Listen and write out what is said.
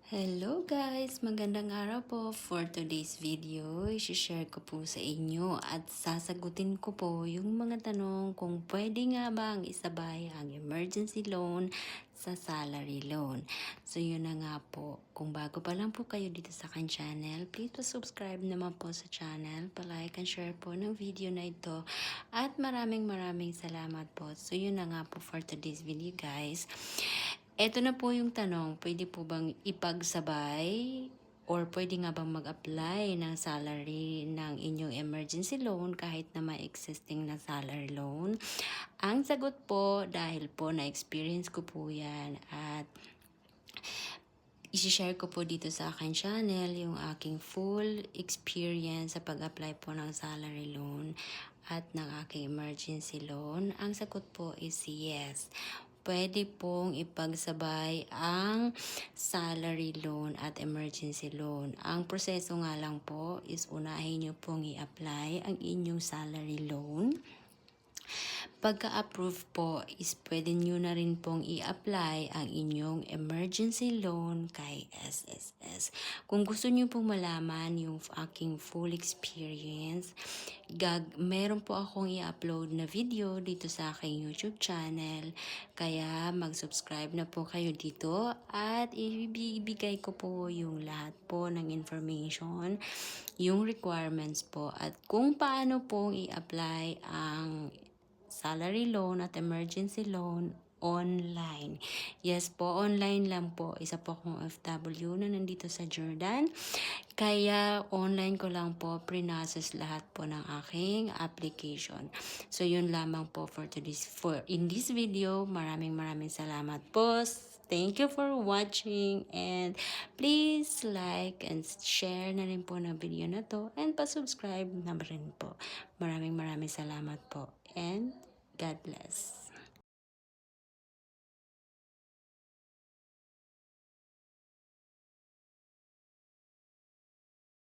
Hello guys! Magandang araw po. For today's video, i-share ko po sa inyo at sasagutin ko po yung mga tanong kung pwede nga bang isabay ang emergency loan sa salary loan. So yun na nga po. Kung bago pa lang po kayo dito sa akin channel, please subscribe naman po sa channel, like and share po ng video na ito. At maraming salamat po. So yun na nga po for today's video guys. Eto na po yung tanong, pwede po bang ipagsabay or pwede nga bang mag-apply ng salary ng inyong emergency loan kahit na may existing na salary loan? Ang sagot po, dahil po na-experience ko po yan at i-share ko po dito sa akin channel yung aking full experience sa pag-apply po ng salary loan at ng aking emergency loan. Ang sagot po is yes. Pwede pong ipagsabay ang salary loan at emergency loan. Ang proseso nga lang po is unahin nyo pong i-apply ang inyong salary loan. Pagka-approve po is pwede nyo na rin pong i-apply ang inyong emergency loan kay SSS. Kung gusto nyo pong malaman yung aking full experience, meron po akong i-upload na video dito sa aking YouTube channel. Kaya mag-subscribe na po kayo dito at ibibigay ko po yung lahat po ng information, yung requirements po at kung paano pong i-apply ang salary loan at emergency loan online. Yes po, online lang po. Isa po akong OFW na nandito sa Jordan. Kaya online ko lang po pre-process lahat po ng aking application. So yun lamang po in this video. Maraming salamat po. Thank you for watching and please like and share na rin po ng video na to and pa-subscribe na rin po. Maraming salamat po and God bless.